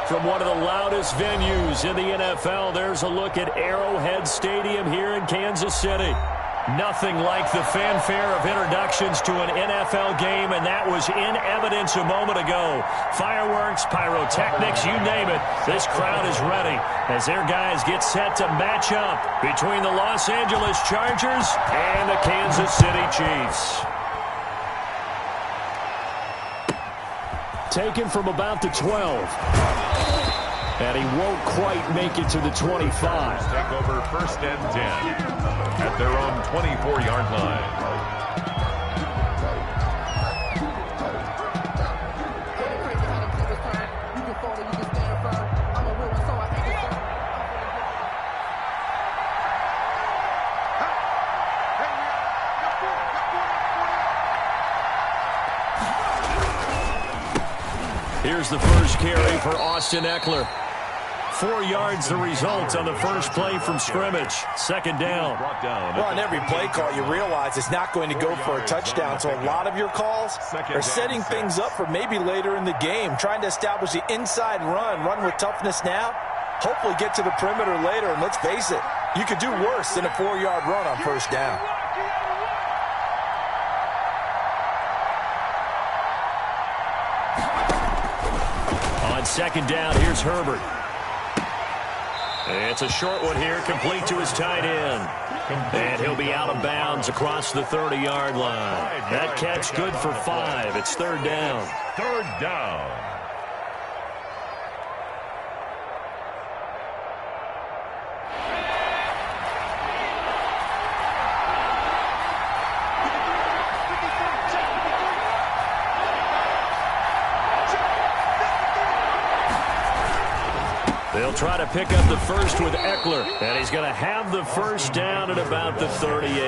From one of the loudest venues in the NFL, there's a look at Arrowhead Stadium here in Kansas City. Nothing like the fanfare of introductions to an NFL game, and that was in evidence a moment ago. Fireworks, pyrotechnics, you name it. This crowd is ready as their guys get set to match up between the Los Angeles Chargers and the Kansas City Chiefs. Taken from about the 12. And he won't quite make it to the 25. Take over 1st and 10 at their own 24-yard line. Here's the first carry for Austin Eckler. 4 yards the result on the first play from scrimmage. 2nd down. Well, on every play call, you realize it's not going to go for a touchdown. So a lot of your calls are setting things up for maybe later in the game, trying to establish the inside run with toughness now, hopefully get to the perimeter later. And let's face it, you could do worse than a 4-yard run on 1st down. On 2nd down, here's Herbert. It's a short one here, complete to his tight end. And he'll be out of bounds across the 30-yard line. That catch good for 5. It's 3rd down. 3rd down. They'll try to pick up the first with Eckler, and he's going to have the first down at about the 38.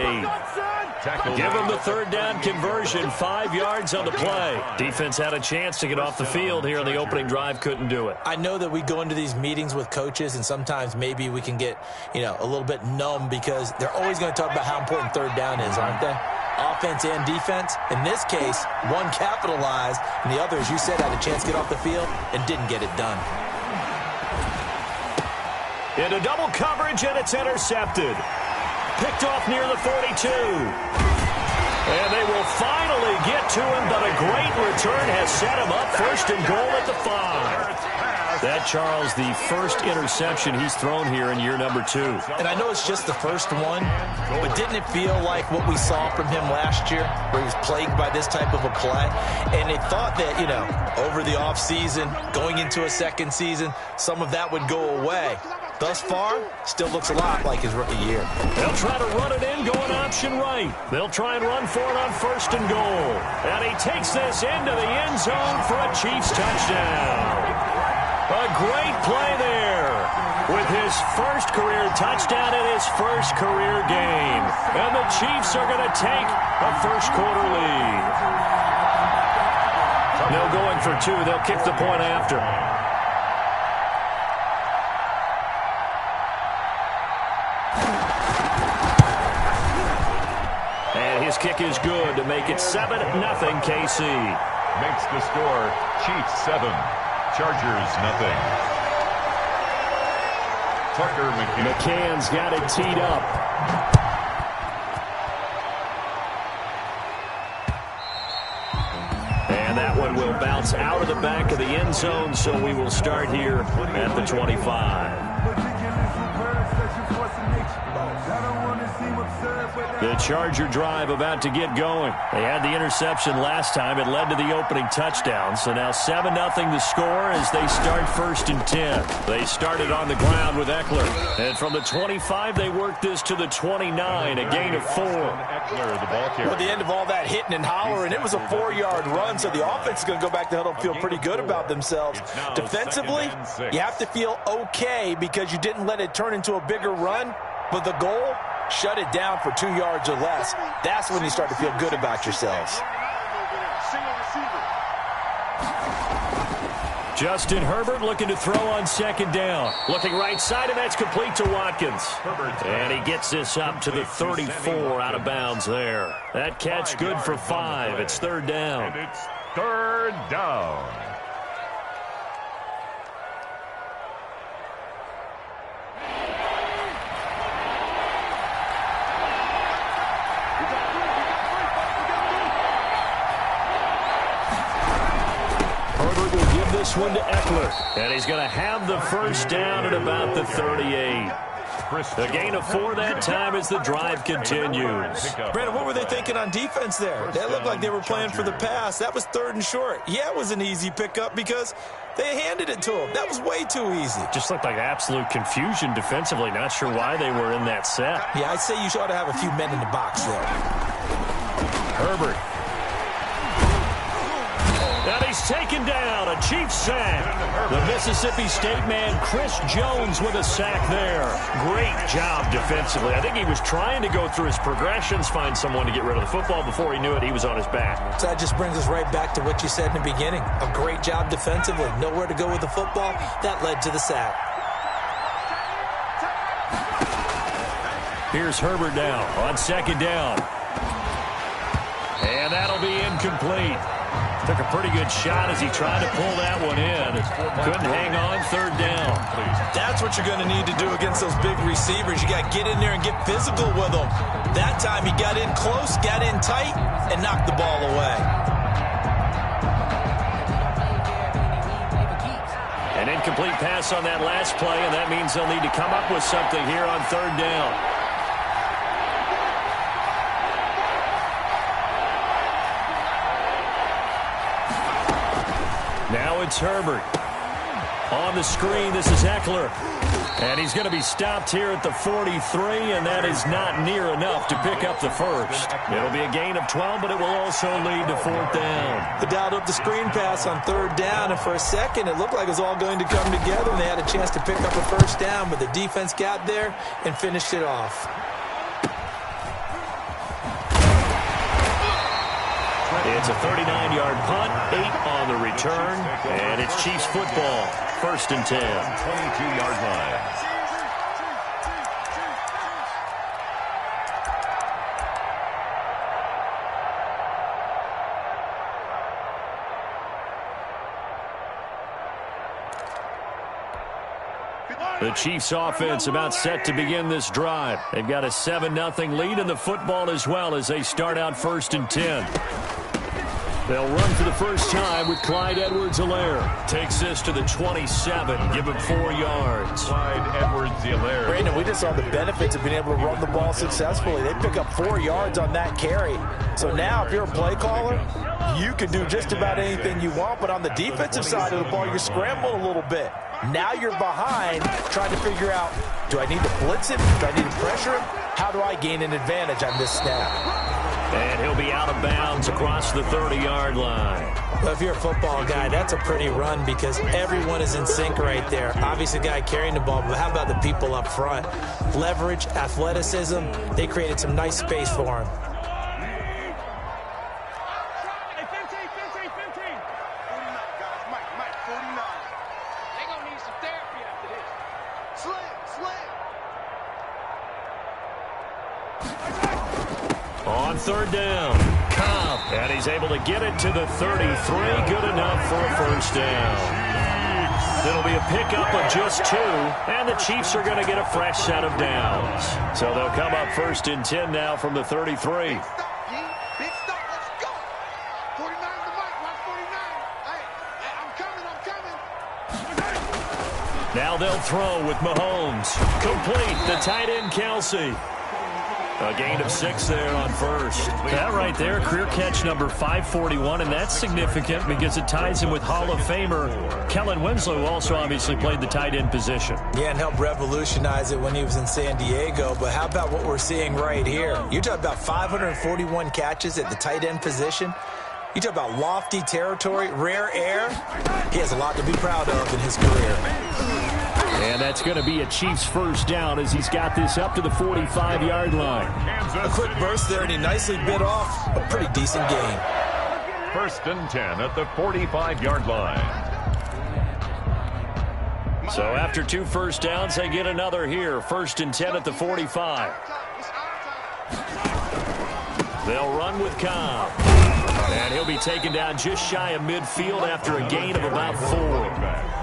Give him the 3rd down conversion, 5 yards on the play. Defense had a chance to get off the field here on the opening drive, couldn't do it. I know that we go into these meetings with coaches, and sometimes maybe we can get, a little bit numb because they're always going to talk about how important 3rd down is, aren't they? Offense and defense. In this case, one capitalized, and the other, as you said, had a chance to get off the field and didn't get it done. Into double coverage, and it's intercepted. Picked off near the 42. And they will finally get to him, but a great return has set him up 1st and goal at the 5. That, Charles, the first interception he's thrown here in year number 2. And I know it's just the first one, but didn't it feel like what we saw from him last year, where he was plagued by this type of a play? And they thought that, over the offseason, going into a second season, some of that would go away. Thus far, still looks a lot like his rookie year. They'll try to run it in, going option right. They'll try and run for it on 1st and goal. And he takes this into the end zone for a Chiefs touchdown. A great play there with his first career touchdown in his first career game. And the Chiefs are going to take a first-quarter lead. No going for 2. They'll kick the point after. And his kick is good to make it 7-0 KC. Makes the score Chiefs 7, Chargers 0. Tucker McCann. McCann's got it teed up. And that one will bounce out of the back of the end zone, so we will start here at the 25. The Charger drive about to get going. They had the interception last time. It led to the opening touchdown. So now 7-0 the score as they start 1st and 10. They started on the ground with Eckler. And from the 25, they worked this to the 29, a gain of 4. Eckler, the ball carrier. Well, the end of all that hitting and hollering, it was a 4-yard run, so the offense is going to go back to huddle and feel pretty good about themselves. Defensively, you have to feel okay because you didn't let it turn into a bigger run, but the goal, shut it down for 2 yards or less. That's when you start to feel good about yourselves. Justin Herbert looking to throw on 2nd down. Looking right side, and that's complete to Watkins. And he gets this up to the 34 out of bounds there. That catch good for 5. It's 3rd down. And it's 3rd down. Herbert will give this one to Eckler. And he's going to have the first down at about the 38. A gain of 4 that time as the drive continues. Brandon, what were they thinking on defense there? That looked like they were playing for the pass. That was 3rd and short. Yeah, it was an easy pickup because they handed it to him. That was way too easy. Just looked like absolute confusion defensively. Not sure why they were in that set. Yeah, I'd say you ought to have a few men in the box there. Herbert. And he's taken down, a Chiefs sack. The Mississippi State man, Chris Jones, with a sack there. Great job defensively. I think he was trying to go through his progressions, find someone to get rid of the football. Before he knew it, he was on his back. So that just brings us right back to what you said in the beginning. A great job defensively. Nowhere to go with the football. That led to the sack. Here's Herbert now on 2nd down. And that'll be incomplete. Took a pretty good shot as he tried to pull that one in. Couldn't hang on, 3rd down. That's what you're going to need to do against those big receivers. You got to get in there and get physical with them. That time he got in close, got in tight, and knocked the ball away. An incomplete pass on that last play, and that means they'll need to come up with something here on 3rd down. Now it's Herbert. On the screen, this is Eckler. And he's going to be stopped here at the 43, and that is not near enough to pick up the first. It'll be a gain of 12, but it will also lead to 4th down. They dialed up the screen pass on 3rd down, and for a second, it looked like it was all going to come together, and they had a chance to pick up a first down, but the defense got there and finished it off. It's a 39-yard punt, 8 on the return, and it's Chiefs football, 1st and 10. 22-yard line. The Chiefs offense about set to begin this drive. They've got a 7-0 lead in the football as well as they start out 1st and 10. They'll run for the first time with Clyde Edwards-Helaire. Takes this to the 27, give him 4 yards. Clyde Edwards-Helaire. Brandon, we just saw the benefits of being able to run the ball successfully. They pick up 4 yards on that carry. So now if you're a play caller, you can do just about anything you want. But on the defensive side of the ball, you're scrambling a little bit. Now you're behind trying to figure out, do I need to blitz him? Do I need to pressure him? How do I gain an advantage on this snap? And he'll be out of bounds across the 30-yard line. Well, if you're a football guy, that's a pretty run because everyone is in sync right there. Obviously, the guy carrying the ball, but how about the people up front? Leverage, athleticism, they created some nice space for him. On 3rd down, Cobb, and he's able to get it to the 33, good enough for a first down. It'll be a pickup of just 2, and the Chiefs are going to get a fresh set of downs. So they'll come up 1st and 10 now from the 33. Now they'll throw with Mahomes. Complete, the tight end Kelsey. A gain of 6 there on 1st. That right there, career catch number 541, and that's significant because it ties him with Hall of Famer Kellen Winslow, who also obviously played the tight end position. Yeah, and helped revolutionize it when he was in San Diego. But how about what we're seeing right here? You're talking about 541 catches at the tight end position. You talk about lofty territory, rare air. He has a lot to be proud of in his career. And that's going to be a Chiefs first down as he's got this up to the 45-yard line. A quick burst there, and he nicely bit off a pretty decent gain. 1st and 10 at the 45-yard line. So after 2 first downs, they get another here. 1st and 10 at the 45. They'll run with Cobb. And he'll be taken down just shy of midfield after a gain of about 4.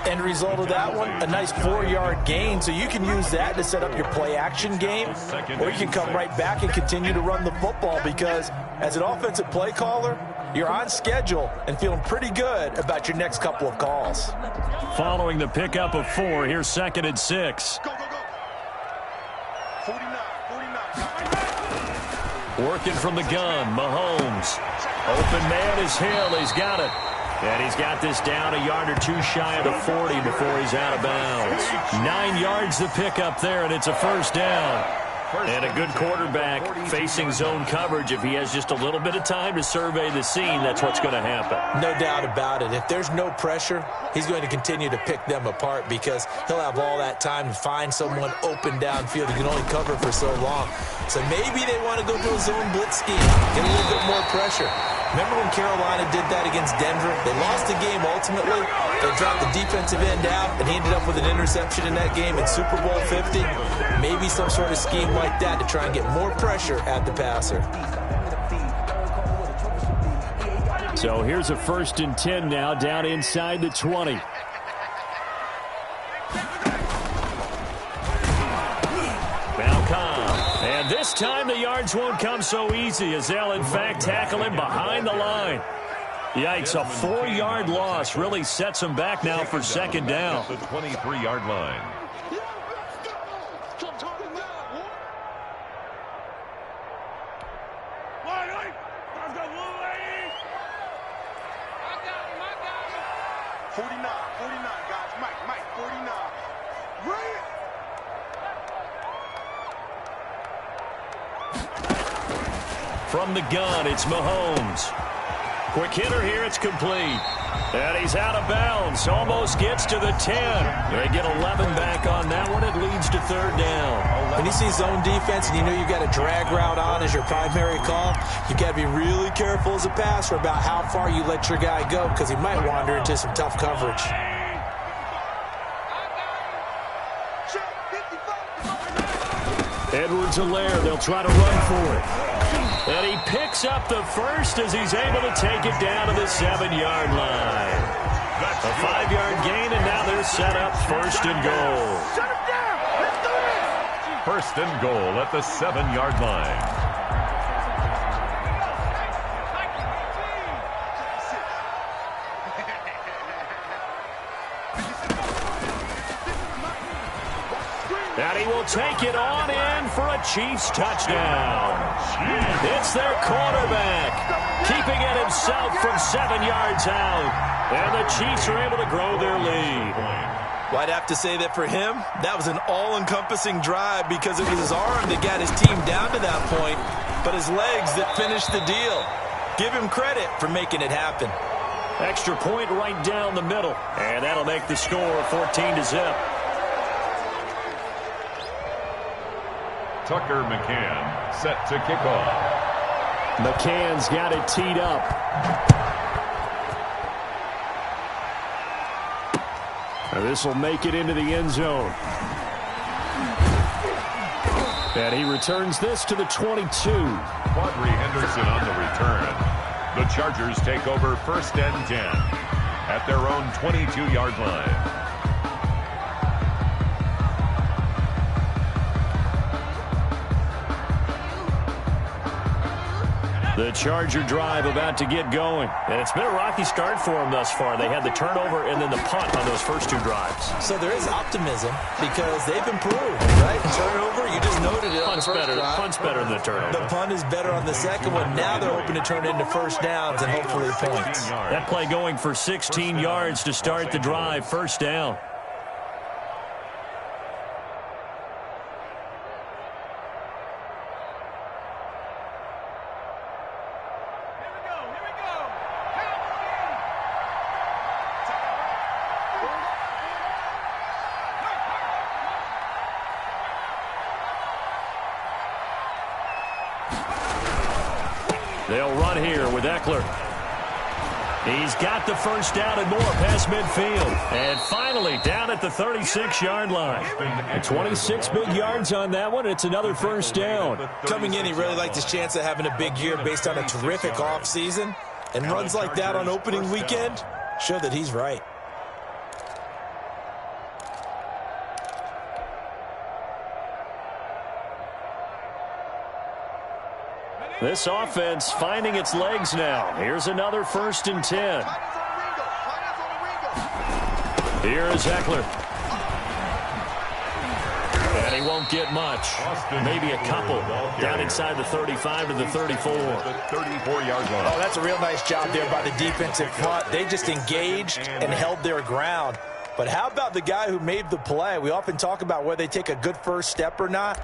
End result of that one, a nice 4-yard gain. So you can use that to set up your play-action game, or you can come right back and continue to run the football because as an offensive play caller, you're on schedule and feeling pretty good about your next couple of calls. Following the pickup of 4, here's 2nd and 6. Go, go, go. 49. Working from the gun, Mahomes. Open man is Hill. He's got it. And he's got this down a yard or 2 shy of the 40 before he's out of bounds. 9 yards to pick up there, and it's a first down. And a good quarterback facing zone coverage. If he has just a little bit of time to survey the scene, that's what's going to happen. No doubt about it. If there's no pressure, he's going to continue to pick them apart because he'll have all that time to find someone open downfield. He can only cover for so long. So maybe they want to go to a zone blitz scheme, get a little bit more pressure. Remember when Carolina did that against Denver? They lost the game ultimately. They dropped the defensive end out, and he ended up with an interception in that game in Super Bowl 50. Maybe some sort of scheme like that to try and get more pressure at the passer. So here's a 1st and 10 now, down inside the 20. And this time the yards won't come so easy as they'll, in fact, tackle him behind the line. Yikes, a 4-yard loss really sets him back now for 2nd down. The 23-yard line. From the gun, it's Mahomes. Quick hitter here, it's complete. And he's out of bounds, almost gets to the 10. They get 11 back on that one. It leads to 3rd down. When you see zone defense and you know you've got a drag route on as your primary call, you've got to be really careful as a passer about how far you let your guy go because he might wander into some tough coverage. Edwards-Helaire, they'll try to run for it. And he picks up the first as he's able to take it down to the 7-yard line. A 5-yard gain, and now they're set up 1st and goal. 1st and goal at the 7-yard line. And he will take it on in for a Chiefs touchdown. It's their quarterback, keeping it himself from 7 yards out. And the Chiefs are able to grow their lead. Well, I'd have to say that for him, that was an all-encompassing drive because it was his arm that got his team down to that point, but his legs that finished the deal. Give him credit for making it happen. Extra point right down the middle. And that'll make the score 14-0. Tucker McCann set to kick off. McCann's got it teed up. This will make it into the end zone. And he returns this to the 22. Quadri Henderson on the return. The Chargers take over 1st and 10 at their own 22-yard line. The Charger drive about to get going. And it's been a rocky start for them thus far. They had the turnover and then the punt on those first 2 drives. So there is optimism because they've improved, right? Turnover, you just noted it on the first drive. Punt's better than the turnover. The punt is better on the second one. Now they're hoping to turn into first downs and hopefully points. That play going for 16 yards to start the drive. 1st down. They'll run here with Eckler. He's got the first down and more past midfield. And finally down at the 36-yard line. 26 big yards on that one. It's another first down. Coming in, he really liked his chance of having a big year based on a terrific offseason. And runs like that on opening weekend show that he's right. This offense finding its legs now. Here's another 1st and 10. Here is Eckler. And he won't get much. Maybe a couple. Down inside the 35 to the 34. 34-yard line. Oh, that's a real nice job there by the defensive front. They just engaged and held their ground. But how about the guy who made the play? We often talk about whether they take a good first step or not.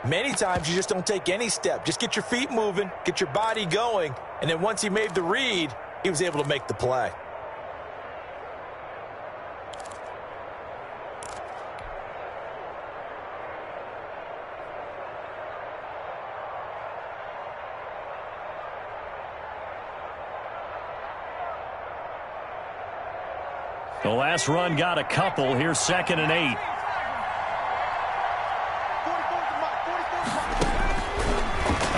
Many times you just don't take any step. Just get your feet moving, get your body going, and then once he made the read, he was able to make the play. The last run got a couple. Here's 2nd and 8.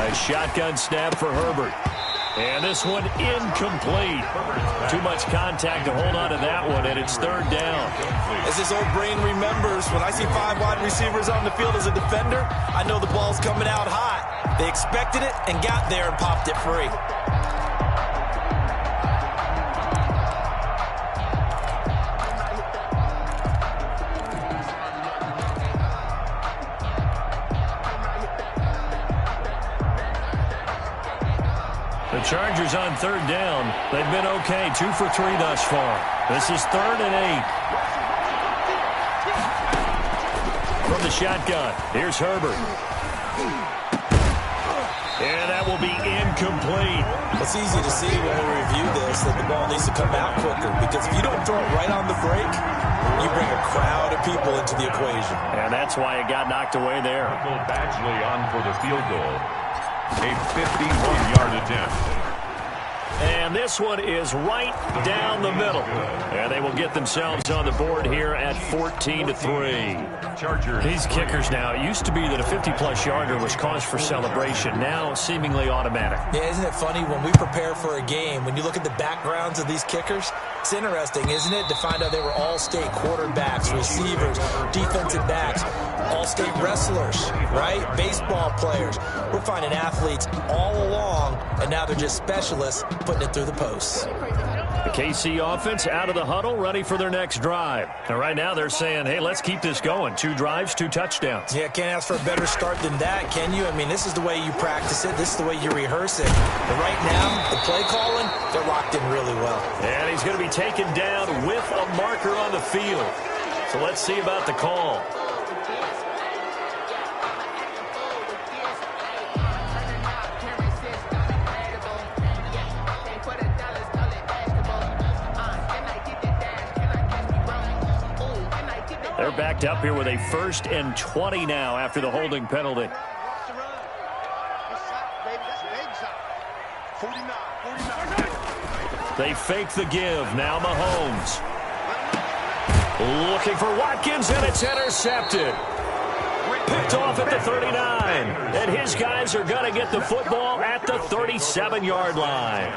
A shotgun snap for Herbert. And this one incomplete. Too much contact to hold on to that one, and it's 3rd down. As this old brain remembers, when I see 5 wide receivers on the field as a defender, I know the ball's coming out hot. They expected it and got there and popped it free. The Chargers on 3rd down. They've been okay. 2 for 3 thus far. This is 3rd and 8. From the shotgun, here's Herbert. And that will be incomplete. It's easy to see when we review this that the ball needs to come out quicker, because if you don't throw it right on the break, you bring a crowd of people into the equation. And that's why it got knocked away there. Badgley on for the field goal. A 51-yard attempt. And this one is right down the middle. And they will get themselves on the board here at 14-3. Chargers. These kickers now, it used to be that a 50-plus yarder was cause for celebration. Now seemingly automatic. Yeah, isn't it funny when we prepare for a game, when you look at the backgrounds of these kickers, it's interesting, isn't it, to find out they were all-state quarterbacks, receivers, defensive backs, all-state wrestlers, right? Baseball players. We're finding athletes all along, and now they're just specialists putting it through the posts. The KC offense out of the huddle, ready for their next drive. And right now they're saying, hey, let's keep this going. 2 drives, 2 touchdowns. Yeah, can't ask for a better start than that, can you? I mean, this is the way you practice it. This is the way you rehearse it. But right now, the play calling, they're locked in really well. And he's going to be taken down with a marker on the field. So let's see about the call. They're backed up here with a 1st and 20 now after the holding penalty. They fake the give. Now Mahomes. Looking for Watkins, and it's intercepted. Picked off at the 39. And his guys are going to get the football at the 37-yard line.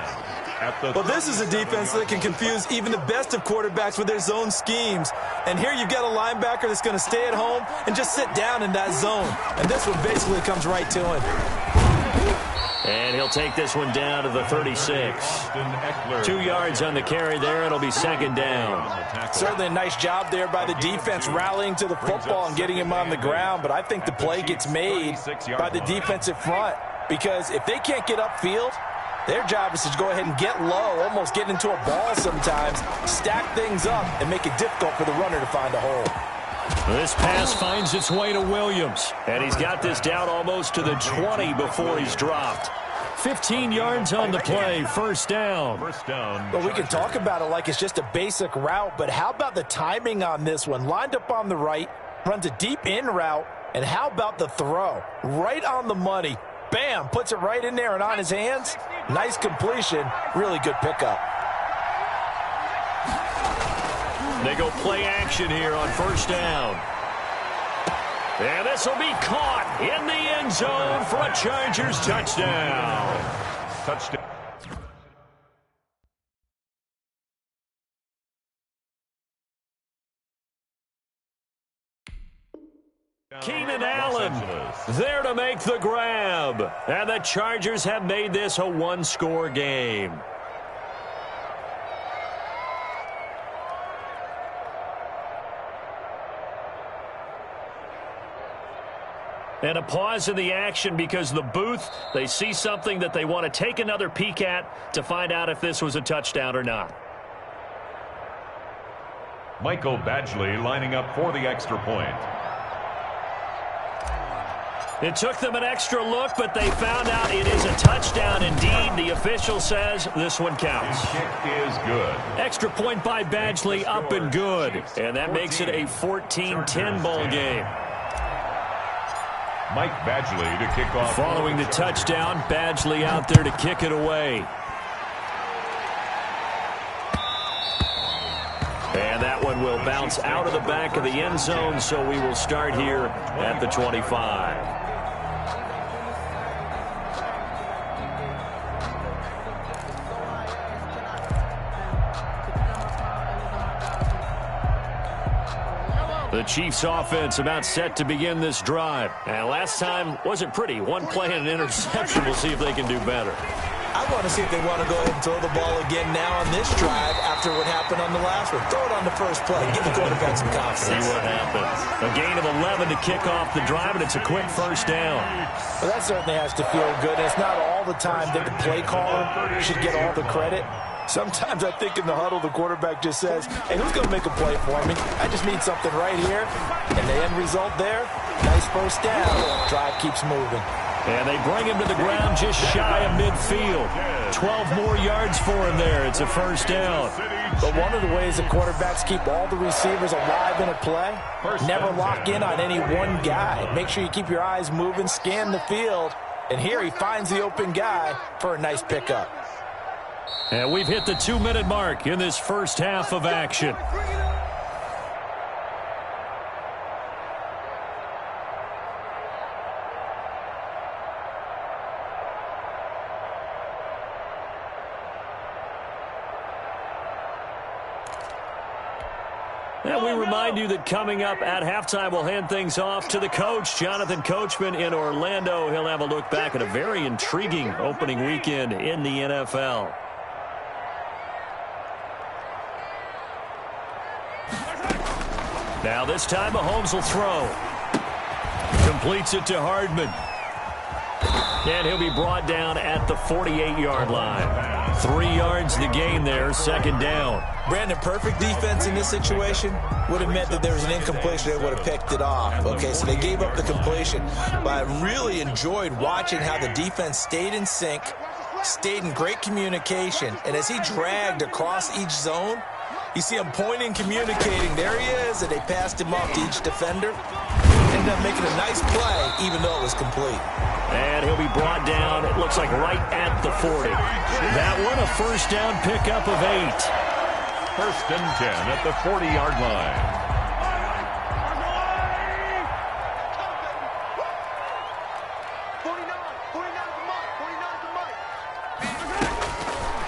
Well, this is a defense that can confuse even the best of quarterbacks with their zone schemes. And here you've got a linebacker that's going to stay at home and just sit down in that zone. And this one basically comes right to him. And he'll take this one down to the 36. 2 yards on the carry there. It'll be 2nd down. Certainly a nice job there by the defense rallying to the football and getting him on the ground. But I think the play gets made by the defensive front, because if they can't get upfield, their job is to go ahead and get low, almost get into a ball sometimes, stack things up, and make it difficult for the runner to find a hole. This pass finds its way to Williams, and he's got this down almost to the 20 before he's dropped. 15 yards on the play, 1st down. Well, we can talk about it like it's just a basic route, but how about the timing on this one? Lined up on the right, runs a deep in route, and how about the throw? Right on the money. Bam, puts it right in there and on his hands. Nice completion, really good pickup. They go play action here on 1st down. And this will be caught in the end zone for a Chargers touchdown. Touchdown. Keenan Allen there to make the grab. And the Chargers have made this a one-score game. And a pause in the action because the booth, they see something that they want to take another peek at to find out if this was a touchdown or not. Michael Badgley lining up for the extra point. It took them an extra look, but they found out it is a touchdown indeed. The official says this one counts. His kick is good. Extra point by Badgley, up and good. And that makes it a 14-10 ball game. Mike Badgley to kick off. Following the touchdown, Badgley out there to kick it away. And that one will bounce out of the back of the end zone, so we will start here at the 25. The Chiefs offense about set to begin this drive. And last time wasn't pretty. One play and an interception. We'll see if they can do better. I want to see if they want to go ahead and throw the ball again now on this drive after what happened on the last one. Throw it on the first play. Give the quarterback some confidence. See what happens. A gain of 11 to kick off the drive, and it's a quick first down. Well, that certainly has to feel good. It's not all the time that the play caller should get all the credit. Sometimes I think in the huddle, the quarterback just says, hey, who's going to make a play for me? I just need something right here. And the end result there, nice first down. Drive keeps moving. And they bring him to the ground just shy of midfield. 12 more yards for him there. It's a first down. But one of the ways the quarterbacks keep all the receivers alive in a play, never lock in on any one guy. Make sure you keep your eyes moving, scan the field. And here he finds the open guy for a nice pickup. And we've hit the 2-minute mark in this first half of action. And we remind you that coming up at halftime, we'll hand things off to the coach, Jonathan Coachman in Orlando. He'll have a look back at a very intriguing opening weekend in the NFL. Now this time Mahomes will throw. Completes it to Hardman. And he'll be brought down at the 48-yard line. 3 yards the gain there, second down. Brandon, perfect defense in this situation would have meant that there was an incompletion. They would have picked it off. Okay, so they gave up the completion. But I really enjoyed watching how the defense stayed in sync, stayed in great communication. And as he dragged across each zone, you see him pointing, communicating. There he is, and they passed him off to each defender. Ended up making a nice play, even though it was complete. And he'll be brought down, it looks like right at the 40. That one, a first down pickup of 8. First and 10 at the 40-yard line.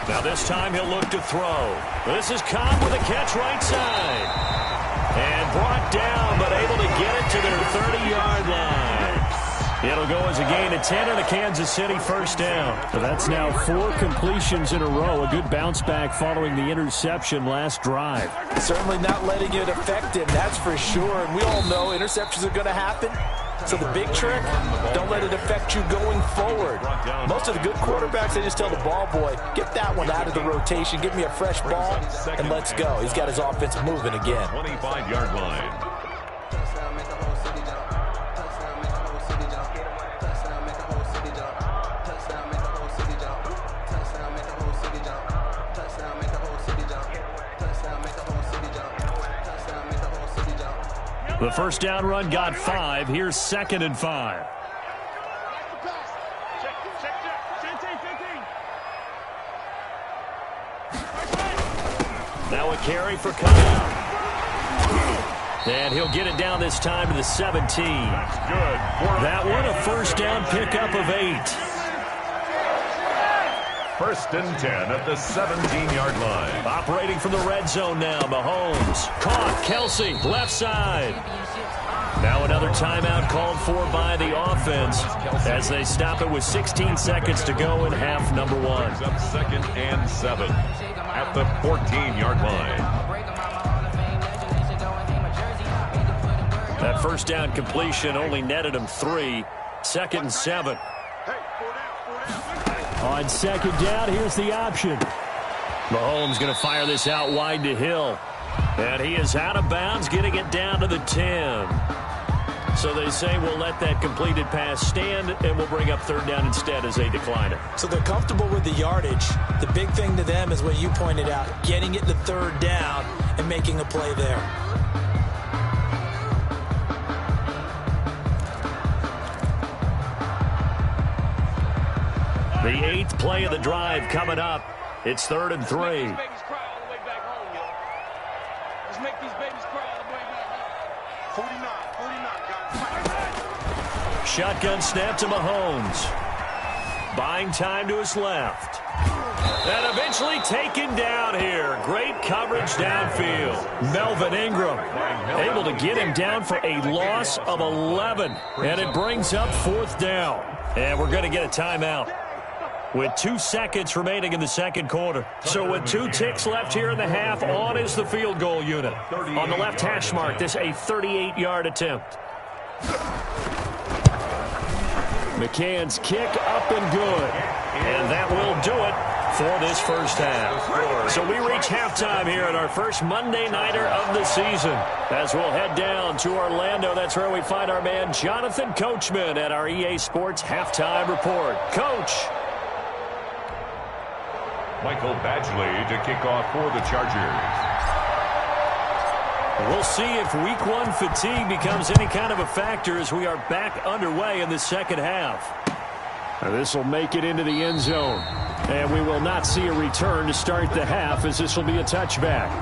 Now this time he'll look to throw. This is Cobb with a catch right side. And brought down, but able to get it to their 30-yard line. It'll go as a gain of 10 and a Kansas City first down. So that's now 4 completions in a row. A good bounce back following the interception last drive. Certainly not letting it affect him, that's for sure. And we all know interceptions are going to happen. So the big trick, don't let it affect you going forward. Most of the good quarterbacks, they just tell the ball boy, get that one out of the rotation, give me a fresh ball, and let's go. He's got his offense moving again. 25-yard line. The first down run got 5. Here's 2nd and 5. Now a carry for Kyle. And he'll get it down this time to the 17. That one, a first down pickup of 8. First and 10 at the 17-yard line. Operating from the red zone now, Mahomes. Caught, Kelsey, left side. Now another timeout called for by the offense as they stop it with 16 seconds to go in half number 1. Up 2nd and 7 at the 14-yard line. That first down completion only netted him 3. 2nd and 7. On 2nd down, here's the option. Mahomes going to fire this out wide to Hill. And he is out of bounds, getting it down to the 10. So they say we'll let that completed pass stand, and we'll bring up 3rd down instead as they decline it. So they're comfortable with the yardage. The big thing to them is what you pointed out, getting it to 3rd down and making a play there. The 8th play of the drive coming up. It's 3rd and 3. Shotgun snap to Mahomes. Buying time to his left. And eventually taken down here. Great coverage downfield. Melvin Ingram able to get him down for a loss of 11. And it brings up 4th down. And we're going to get a timeout with 2 seconds remaining in the 2nd quarter. So with 2 ticks left here in the half, on is the field goal unit. On the left hash mark, this a 38-yard attempt. McCann's kick up and good. And that will do it for this first half. So we reach halftime here at our first Monday Nighter of the season. As we'll head down to Orlando, that's where we find our man Jonathan Coachman at our EA Sports Halftime Report. Coach. Michael Badgley to kick off for the Chargers. We'll see if Week 1 fatigue becomes any kind of a factor as we are back underway in the 2nd half. This will make it into the end zone. And we will not see a return to start the half, as this will be a touchback.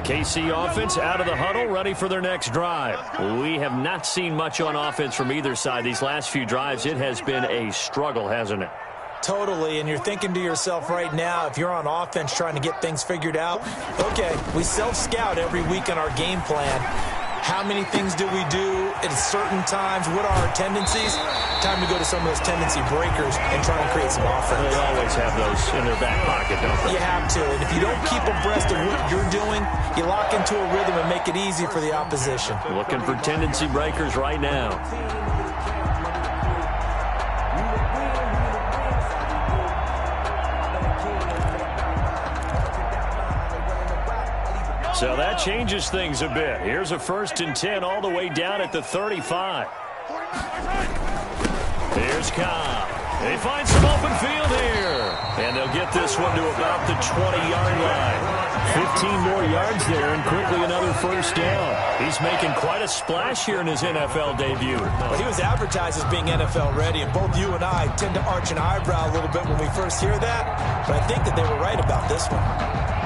KC offense out of the huddle, ready for their next drive. We have not seen much on offense from either side. These last few drives, it has been a struggle, hasn't it? Totally, and you're thinking to yourself right now, if you're on offense trying to get things figured out, okay, we self-scout every week in our game plan. How many things do we do at certain times? What are our tendencies? Time to go to some of those tendency breakers and try to create some offense. They always have those in their back pocket, don't they? You have to, and if you don't keep abreast of what you're doing, you lock into a rhythm and make it easy for the opposition. Looking for tendency breakers right now. So that changes things a bit. Here's a 1st and 10 all the way down at the 35. Here's Cobb. They find some open field here. And they'll get this one to about the 20-yard line. 15 more yards there and quickly another 1st down. He's making quite a splash here in his NFL debut. Well, he was advertised as being NFL ready, and both you and I tend to arch an eyebrow a little bit when we first hear that. But I think that they were right about this one.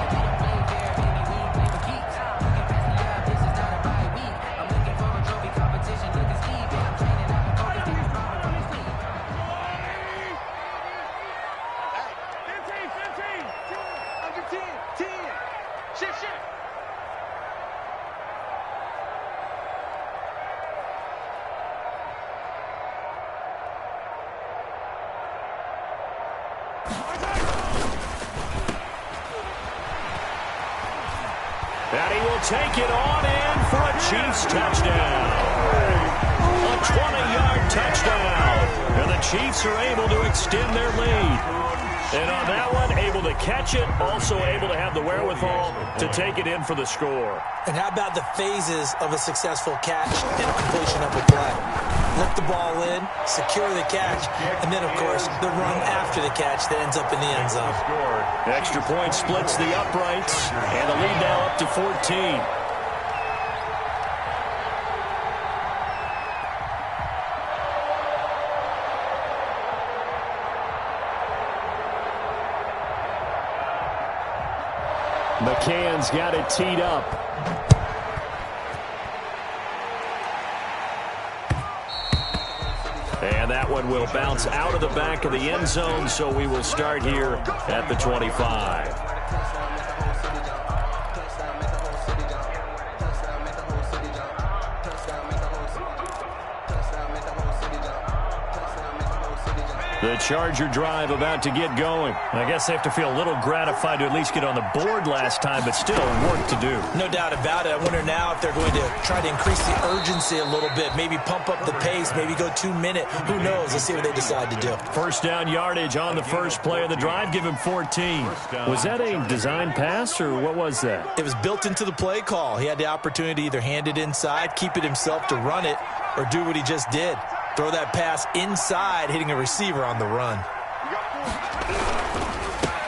And he will take it on in for a Chiefs touchdown. A 20-yard touchdown. And the Chiefs are able to extend their lead. And on that one, able to catch it, also able to have the wherewithal to take it in for the score. And how about the phases of a successful catch and completion of a play? Look the ball in, secure the catch, and then, of course, the run after the catch that ends up in the end zone. Extra point splits the uprights, and the lead now up to 14. McCann's got it teed up. And that one will bounce out of the back of the end zone, so we will start here at the 25. The Charger drive about to get going. I guess they have to feel a little gratified to at least get on the board last time, but still work to do. No doubt about it. I wonder now if they're going to try to increase the urgency a little bit, maybe pump up the pace, maybe go 2 minutes. Who knows? Let's see what they decide to do. First down yardage on the first play of the drive. Give him 14. Was that a design pass, or what was that? It was built into the play call. He had the opportunity to either hand it inside, keep it himself to run it, or do what he just did. Throw that pass inside, hitting a receiver on the run.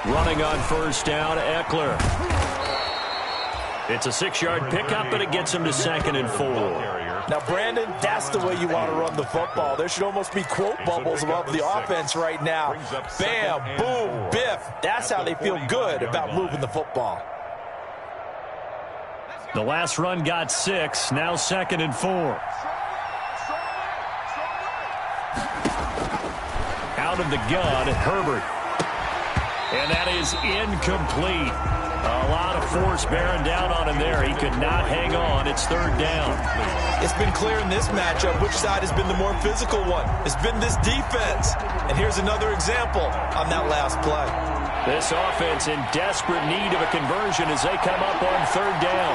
Running on first down, Eckler. It's a 6-yard pickup, and it gets him to 2nd and 4. Now, Brandon, that's the way you want to run the football. There should almost be quote bubbles above the offense right now. Bam, boom, biff. That's how they feel good about moving the football. The last run got 6, now 2nd and 4. Out of the gun, Herbert. And that is incomplete. A lot of force bearing down on him there. He could not hang on. It's 3rd down. It's been clear in this matchup which side has been the more physical one. It's been this defense. And here's another example on that last play. This offense in desperate need of a conversion as they come up on 3rd down.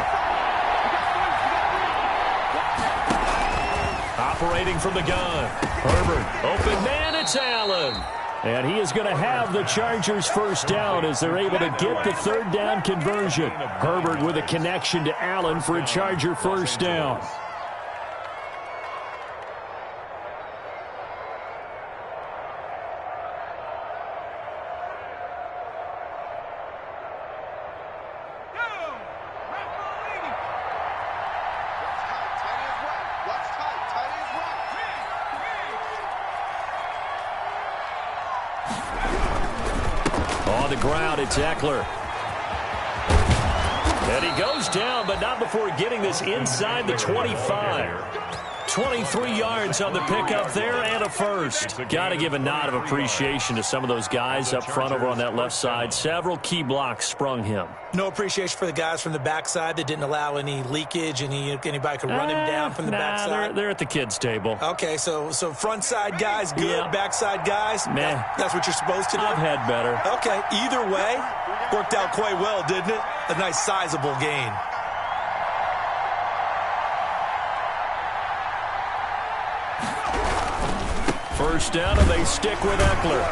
Operating from the gun. Herbert, open man, it's Allen. And he is going to have the Chargers first down as they're able to get the 3rd down conversion. Herbert with a connection to Allen for a Charger first down. On the ground, it's Eckler. And he goes down, but not before getting this inside the 25. 23 yards on the pickup there and a first. Got to give a nod of appreciation to some of those guys up front over on that left side. Several key blocks sprung him. No appreciation for the guys from the backside that didn't allow any leakage, and anybody could run him down from the backside. They're at the kids' table. Okay, so front side guys good, yeah. Backside guys, man, that's what you're supposed to do. I've had better. Okay, either way, worked out quite well, didn't it? A nice sizable gain. First down, and they stick with Eckler.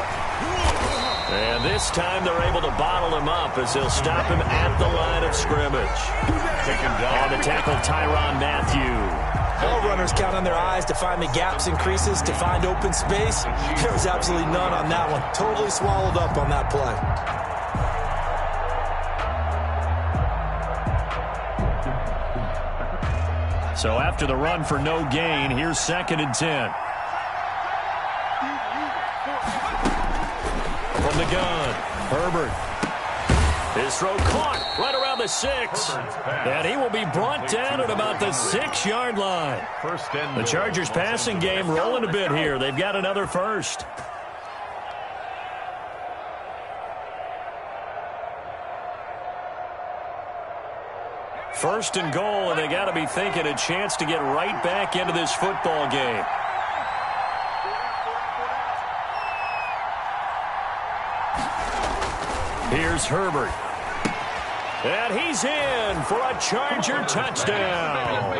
And this time they're able to bottle him up as they'll stop him at the line of scrimmage. On the tackle, Tyrann Mathieu. All runners count on their eyes to find the gaps and creases, to find open space. There was absolutely none on that one. Totally swallowed up on that play. So after the run for no gain, here's 2nd and 10. From the gun, Herbert. His throw caught right around the 6. And he will be brought down at about the 6-yard line. The Chargers passing game rolling a bit here. They've got another first. First and goal, and they got to be thinking a chance to get right back into this football game. Here's Herbert. And he's in for a Charger touchdown.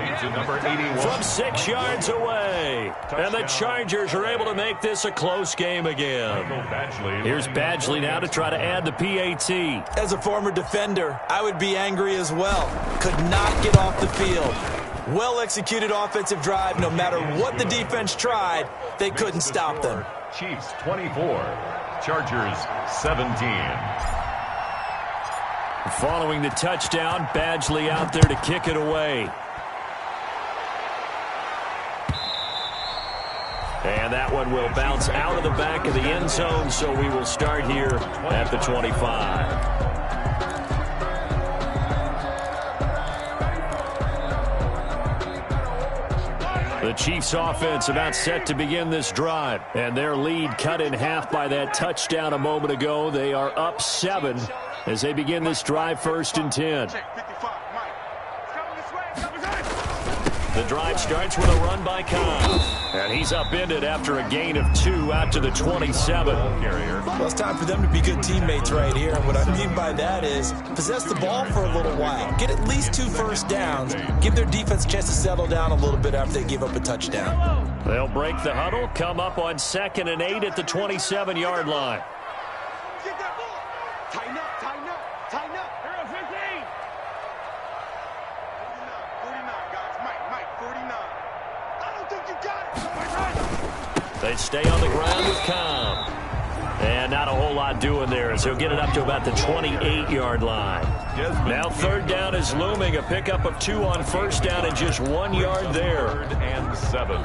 From 6 yards away. And the Chargers are able to make this a close game again. Here's Badgley now to try to add the PAT. As a former defender, I would be angry as well. Could not get off the field. Well-executed offensive drive. No matter what the defense tried, they couldn't stop them. Chiefs 24, Chargers 17. Following the touchdown, Badgley out there to kick it away. And that one will bounce out of the back of the end zone, so we will start here at the 25. The Chiefs offense about set to begin this drive. And their lead cut in half by that touchdown a moment ago. They are up 7 as they begin this drive, 1st and 10. The drive starts with a run by Cobb. And he's upended after a gain of 2 out to the 27. Well, it's time for them to be good teammates right here. And what I mean by that is possess the ball for a little while. Get at least 2 first downs. Give their defense a chance to settle down a little bit after they give up a touchdown. They'll break the huddle, come up on 2nd and 8 at the 27-yard line. Tighten up, tighten up, tighten up. 15. 49, guys. Mike, 49. I don't think you got it. They stay on the ground with Cobb. And not a whole lot doing there as he'll get it up to about the 28-yard line. Now 3rd down is looming. A pickup of 2 on 1st down and just 1 yard there. 3rd and 7.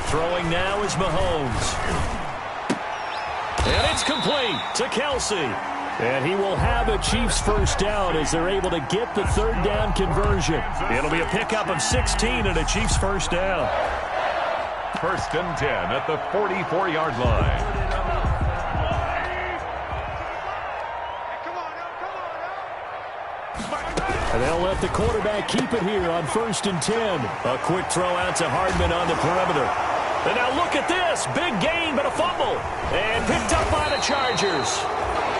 Throwing now is Mahomes. And it's complete to Kelsey. And he will have a Chiefs 1st down as they're able to get the 3rd down conversion. It'll be a pickup of 16 and a Chiefs 1st down. 1st and 10 at the 44-yard line. And they'll let the quarterback keep it here on 1st and 10. A quick throw out to Hardman on the perimeter. And now look at this. Big gain, but a fumble. And picked up by the Chargers.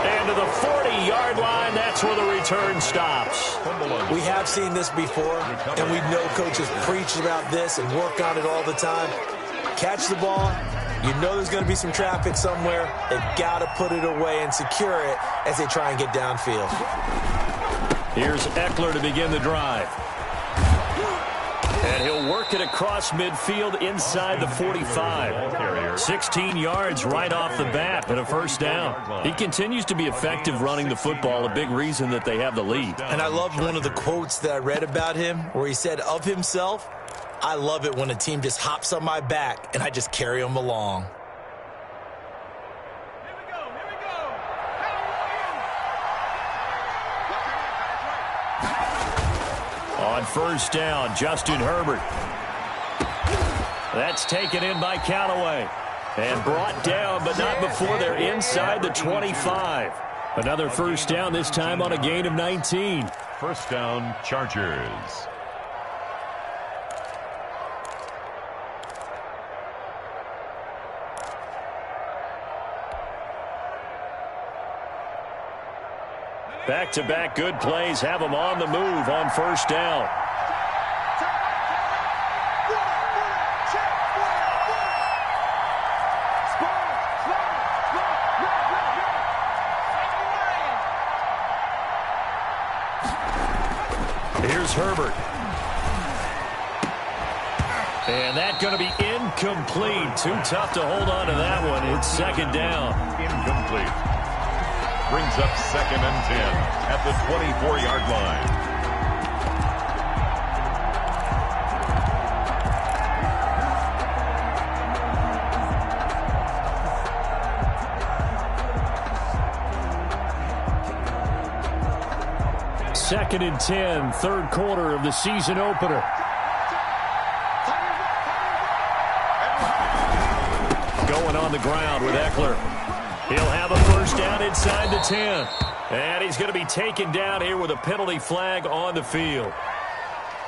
And to the 40-yard line, that's where the return stops. We have seen this before, and we know coaches preach about this and work on it all the time. Catch the ball. You know there's going to be some traffic somewhere. They've got to put it away and secure it as they try and get downfield. Here's Eckler to begin the drive. And he'll work it across midfield inside the 45. 16 yards right off the bat and a 1st down. He continues to be effective running the football, a big reason that they have the lead. And I love one of the quotes that I read about him where he said of himself, "I love it when a team just hops on my back and I just carry them along." On 1st down, Justin Herbert. That's taken in by Callaway. And brought down, but not before they're inside the 25. Another 1st down, this time on a gain of 19. 1st down, Chargers. Back-to-back good plays have them on the move on 1st down. Here's Herbert. And that's going to be incomplete. Too tough to hold on to that one. It's 2nd down. Incomplete. Brings up 2nd and 10 at the 24-yard line. Second and 10, 3rd quarter of the season opener. Going on the ground with Eckler. He'll have a 1st down inside the 10. And he's going to be taken down here with a penalty flag on the field.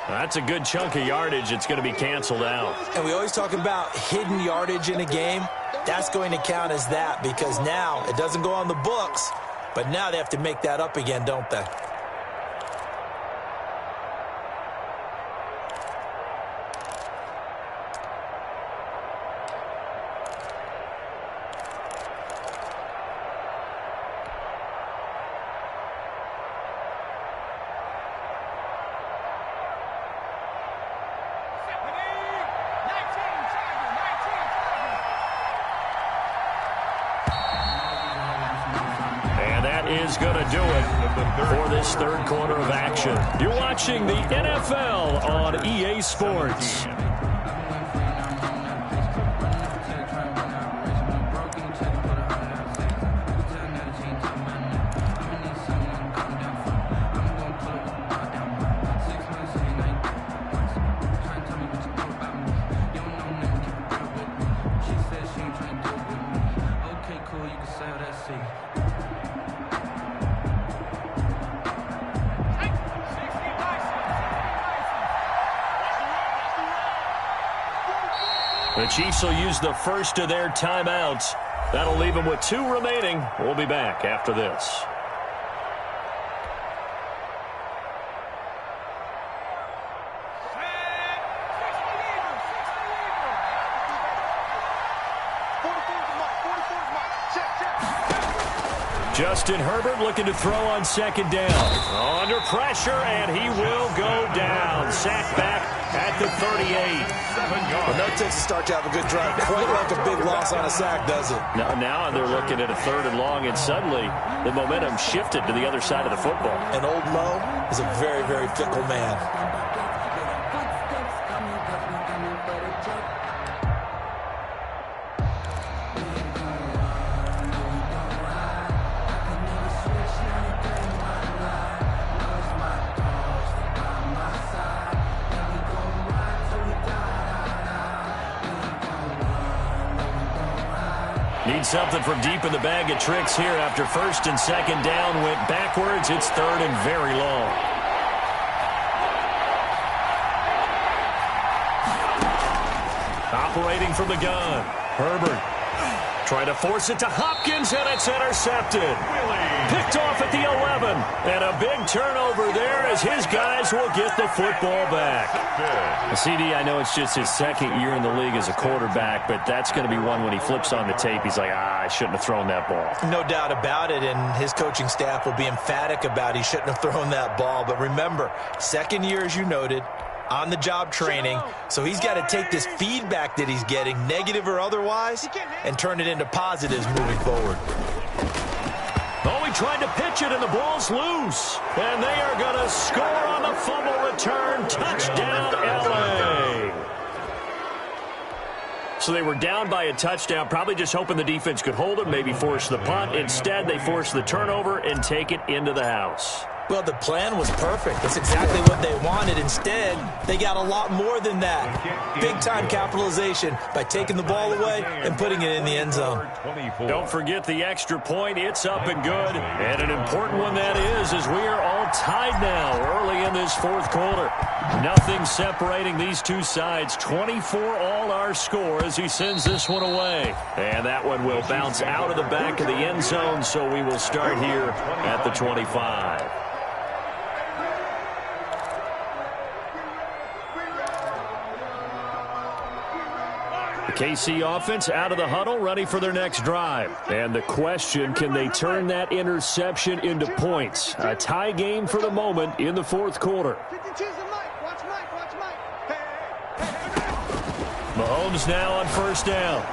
That's a good chunk of yardage. It's going to be canceled out. And we always talk about hidden yardage in a game. That's going to count as that because now it doesn't go on the books, but now they have to make that up again, don't they? Is going to do it for this 3rd quarter of action. You're watching the NFL on EA Sports. The Chiefs will use the first of their timeouts. That'll leave them with 2 remaining. We'll be back after this. Justin Herbert looking to throw on second down. Under pressure, and he will go down. Sack back at the 38. Well, no takes to start to have a good drive. Quite like a big loss on a sack, does it? Now they're looking at a 3rd and long, and suddenly the momentum shifted to the other side of the football. And old Mo is a very, very fickle man. Need something from deep in the bag of tricks here after 1st and 2nd down went backwards. It's 3rd and very long. Operating from the gun. Herbert trying to force it to Hopkins, and it's intercepted. Picked off at the 11. And a big turnover there as his guys will get the football back. CD, I know it's just his 2nd year in the league as a quarterback, but that's going to be one when he flips on the tape. He's like, I shouldn't have thrown that ball. No doubt about it, and his coaching staff will be emphatic about he shouldn't have thrown that ball. But remember, 2nd year, as you noted, on-the-job training, so he's got to take this feedback that he's getting, negative or otherwise, and turn it into positives moving forward. Oh, he tried to pitch it, and the ball's loose. And they are going to score on the fumble return. Touchdown, L.A. So they were down by a touchdown, probably just hoping the defense could hold it, maybe force the punt. Instead, they force the turnover and take it into the house. Well, the plan was perfect. That's exactly what they wanted. Instead, they got a lot more than that. Big-time capitalization by taking the ball away and putting it in the end zone. Don't forget the extra point. It's up and good. And an important one that is, as we are all tied now early in this 4th quarter. Nothing separating these two sides. 24 all our score as he sends this one away. And that one will bounce out of the back of the end zone, so we will start here at the 25. KC offense out of the huddle, ready for their next drive. And the question, can they turn that interception into points? A tie game for the moment in the 4th quarter. Mahomes now on 1st down.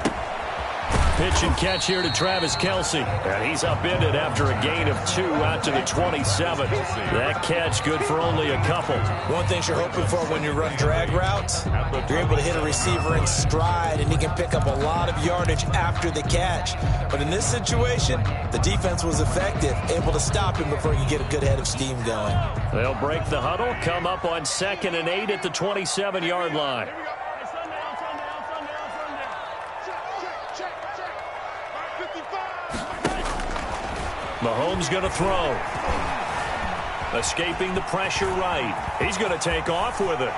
Pitch and catch here to Travis Kelce. And he's upended after a gain of 2 out to the 27. That catch good for only a couple. One thing you're hoping for when you run drag routes, you're able to hit a receiver in stride, and he can pick up a lot of yardage after the catch. But in this situation, the defense was effective, able to stop him before you get a good head of steam going. They'll break the huddle, come up on 2nd and 8 at the 27-yard line. Mahomes going to throw. Escaping the pressure right. He's going to take off with it.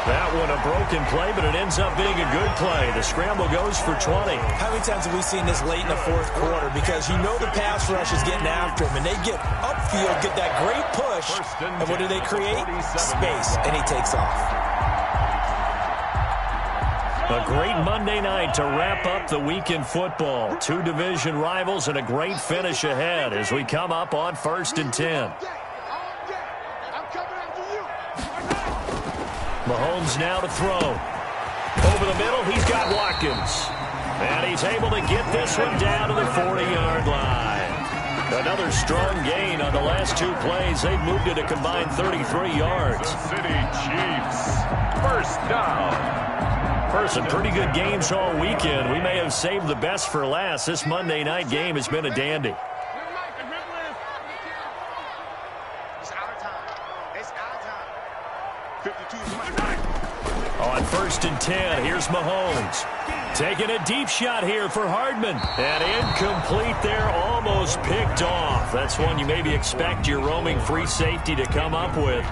That one a broken play, but it ends up being a good play. The scramble goes for 20. How many times have we seen this late in the 4th quarter? Because you know the pass rush is getting after him, and they get upfield, get that great push, and what do they create? Space, and he takes off. A great Monday night to wrap up the week in football. 2 division rivals and a great finish ahead as we come up on 1st and 10. Mahomes now to throw. Over the middle, he's got Watkins. And he's able to get this one down to the 40-yard line. Another strong gain on the last 2 plays. They've moved it a combined 33 yards. The City Chiefs, 1st down. Some pretty good games all weekend. We may have saved the best for last. This Monday night game has been a dandy. On 1st and 10, here's Mahomes. Taking a deep shot here for Hardman. And incomplete there, almost picked off. That's one you maybe expect your roaming free safety to come up with.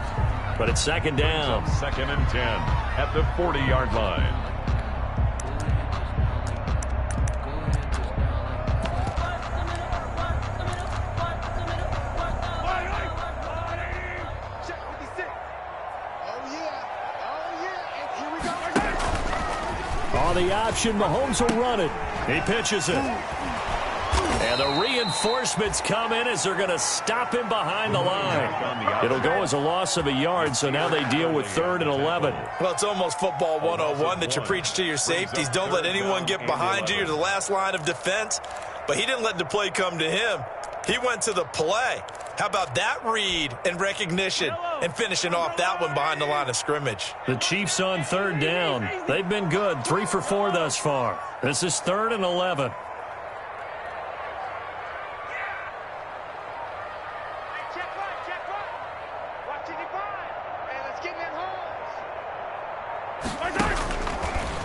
But it's 2nd down. 2nd and 10 at the 40-yard line. On the option, Mahomes will run it. He pitches it. And the reinforcements come in as they're going to stop him behind the line. It'll go as a loss of a yard, so now they deal with 3rd and 11. Well, it's almost football 101 that you preach to your safeties. Don't let anyone get behind you. You're the last line of defense. But he didn't let the play come to him. He went to the play. How about that read and recognition and finishing off that one behind the line of scrimmage? The Chiefs on 3rd down. They've been good, 3 for 4 thus far. This is 3rd and 11.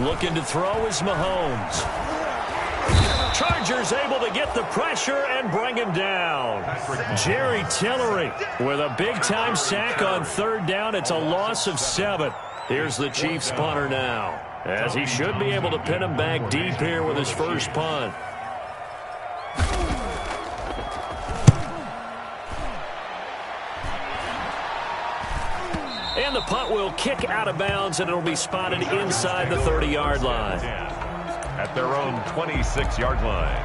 Looking to throw is Mahomes. Chargers able to get the pressure and bring him down. Jerry Tillery with a big-time sack on 3rd down. It's a loss of 7. Here's the Chiefs punter now, as he should be able to pin him back deep here with his first punt. And the punt will kick out of bounds, and it'll be spotted inside the 30-yard line. At their own 26-yard line.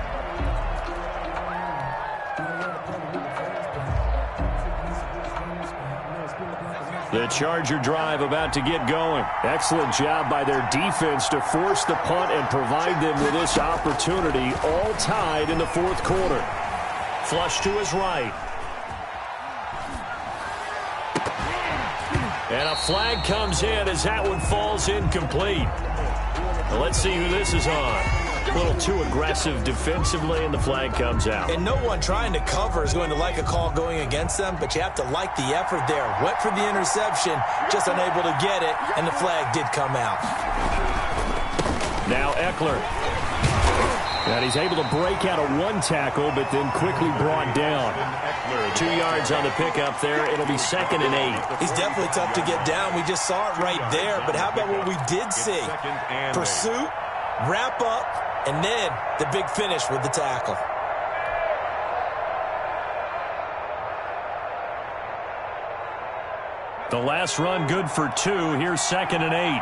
The Charger drive about to get going. Excellent job by their defense to force the punt and provide them with this opportunity, all tied in the 4th quarter. Flush to his right. And a flag comes in as that one falls incomplete. Well, let's see who this is on. A little too aggressive defensively, and the flag comes out. And no one trying to cover is going to like a call going against them, but you have to like the effort there. Went for the interception, just unable to get it, and the flag did come out. Now Eckler. And he's able to break out of 1 tackle, but then quickly brought down. 2 yards on the pickup there. It'll be 2nd and 8. He's definitely tough to get down. We just saw it right there. But how about what we did see? Pursuit, wrap up, and then the big finish with the tackle. The last run good for 2. Here's 2nd and 8.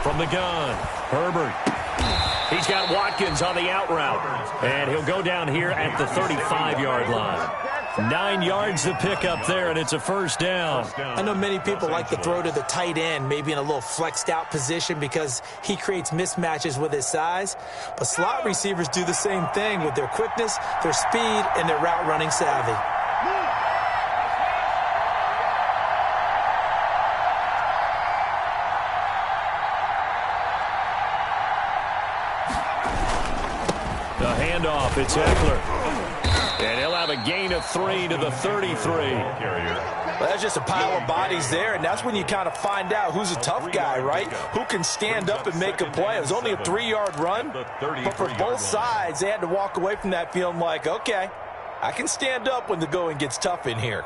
From the gun, Herbert. He's got Watkins on the out route. And he'll go down here at the 35-yard line. 9 yards to pick up there, and it's a 1st down. I know many people like to throw to the tight end, maybe in a little flexed out position because he creates mismatches with his size. But slot receivers do the same thing with their quickness, their speed, and their route running savvy. The handoff, it's Eckler. And he'll have a gain of 3 to the 33. Well, that's just a pile of bodies there, and that's when you kind of find out who's a tough guy, right? Who can stand up and make a play. It was only a 3-yard run, but for both sides, they had to walk away from that feeling like, okay, I can stand up when the going gets tough in here.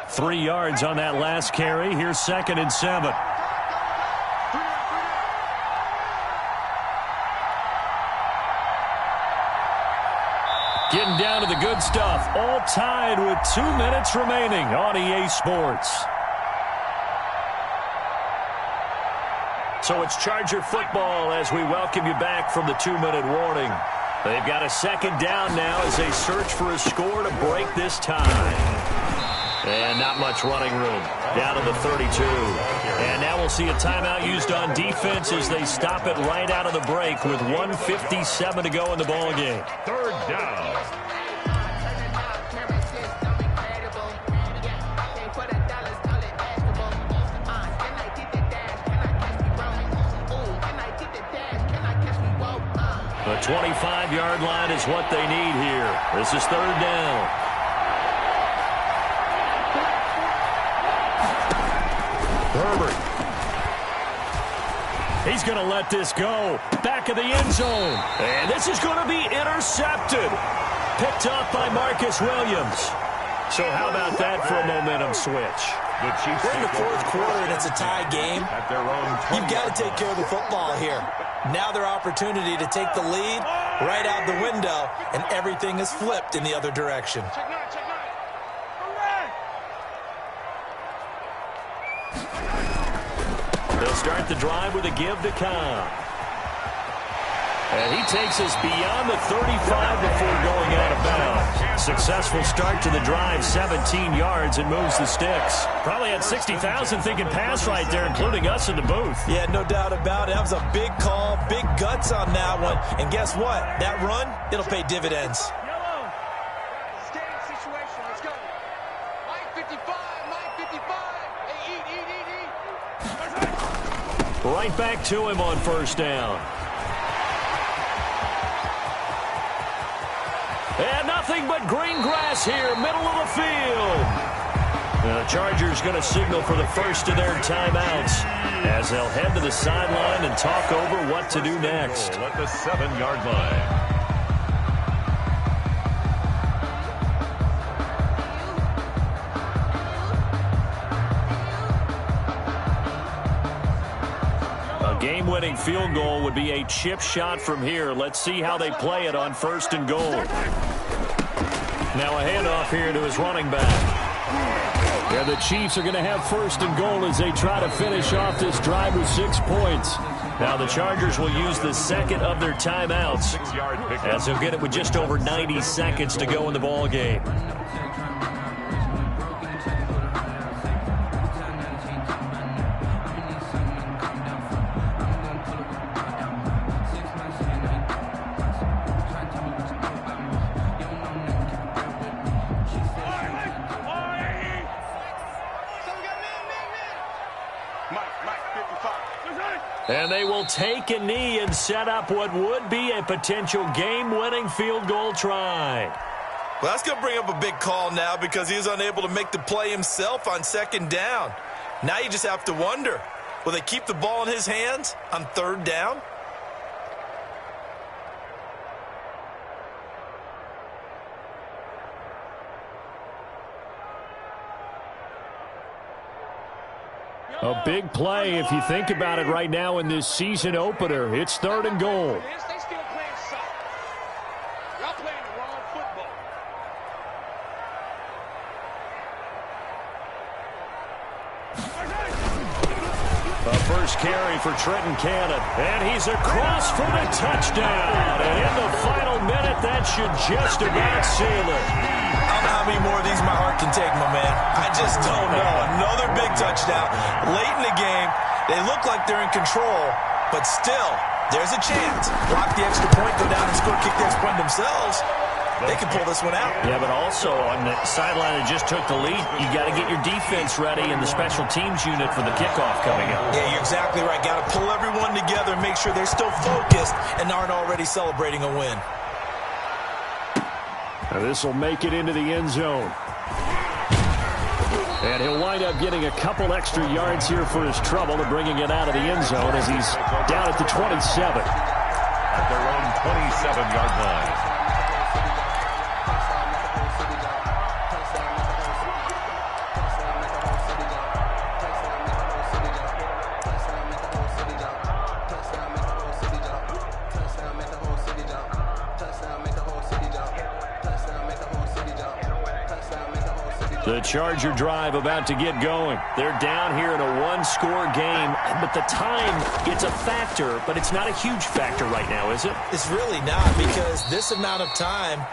3 yards on that last carry. Here's 2nd and 7. Getting down to the good stuff. All tied with 2 minutes remaining on EA Sports. So it's Charger football as we welcome you back from the 2-minute warning. They've got a 2nd down now as they search for a score to break this tie. And not much running room. Down to the 32. And now we'll see a timeout used on defense as they stop it right out of the break with 1:57 to go in the ballgame. 3rd down. The 25-yard line is what they need here. This is 3rd down. Herbert. He's going to let this go. Back of the end zone. And this is going to be intercepted. Picked up by Marcus Williams. So how about that for a momentum switch? We're in the 4th quarter, and it's a tie game. You've got to take care of the football here. Now their opportunity to take the lead right out the window, and everything is flipped in the other direction. Check nine, check nine. They'll start the drive with a give to Cobb. And he takes us beyond the 35 before going out of bounds. Successful start to the drive, 17 yards, and moves the sticks. Probably had 60,000 thinking pass right there, including us in the booth. Yeah, no doubt about it. That was a big call, big guts on that one. And guess what? That run, it'll pay dividends. Yellow. Standing situation. Let's go. Mike 55. Mike 55. Hey, eat. Right back to him on first down. And nothing but green grass here, middle of the field. The Chargers going to signal for the first of their timeouts as they'll head to the sideline and talk over what to do next. At the 7-yard line. A game-winning field goal would be a chip shot from here. Let's see how they play it on first and goal. Now a handoff here to his running back. Yeah, the Chiefs are going to have first and goal as they try to finish off this drive with 6 points. Now the Chargers will use the second of their timeouts as they'll get it with just over 90 seconds to go in the ball game. And they will take a knee and set up what would be a potential game-winning field goal try. Well, that's going to bring up a big call now because he was unable to make the play himself on second down. Now you just have to wonder, will they keep the ball in his hands on third down? A big play if you think about it right now in this season opener. It's third and goal. They still playing soft. Y'all playing the wrong football. A first carry for Trenton Cannon. And he's across for the touchdown. And in the final minute, that should just about seal it. I don't know how many more of these my heart can take, my man. I just don't know. Another big touchdown. Late in the game, they look like they're in control, but still, there's a chance. Block the extra point, go down and score, kick the extra point themselves. They can pull this one out. Yeah, but also on the sideline that just took the lead, you got to get your defense ready and the special teams unit for the kickoff coming up. Yeah, you're exactly right. Got to pull everyone together and make sure they're still focused and aren't already celebrating a win. Now this will make it into the end zone. And he'll wind up getting a couple extra yards here for his trouble and bringing it out of the end zone as he's down at the 27. At their own 27-yard line. The Charger drive about to get going. They're down here in a one-score game, but the time, it's a factor, but it's not a huge factor right now, is it? It's really not, because this amount of time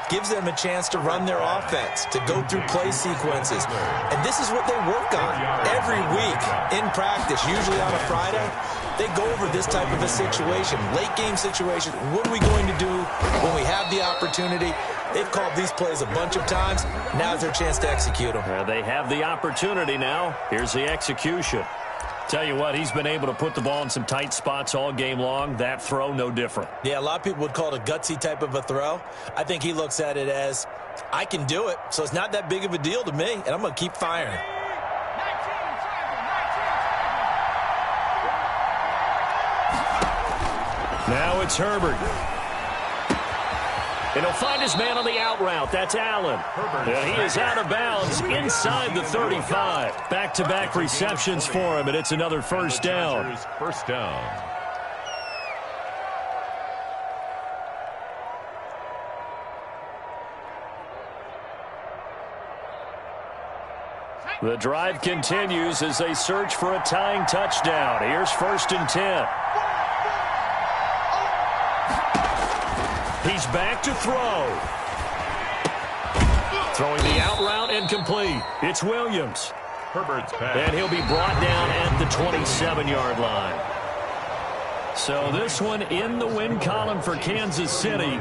gives them a chance to run their offense, to go through play sequences. And this is what they work on every week in practice, usually on a Friday. They go over this type of a situation, late game situation. What are we going to do when we have the opportunity? They've called these plays a bunch of times. Now's their chance to execute them. They have the opportunity now. Here's the execution. Tell you what, he's been able to put the ball in some tight spots all game long. That throw, no different. Yeah, a lot of people would call it a gutsy type of a throw. I think he looks at it as, I can do it, so it's not that big of a deal to me, and I'm going to keep firing. Now it's Herbert. And he'll find his man on the out route. That's Allen. And he is out of bounds inside the 35. Back-to-back receptions for him, and it's another first down. First down. The drive continues as they search for a tying touchdown. Here's 1st and 10. He's back to throw. Throwing the out route and complete. It's Williams. Herbert's pass. And he'll be brought down at the 27-yard line. So this one in the win column for Kansas City.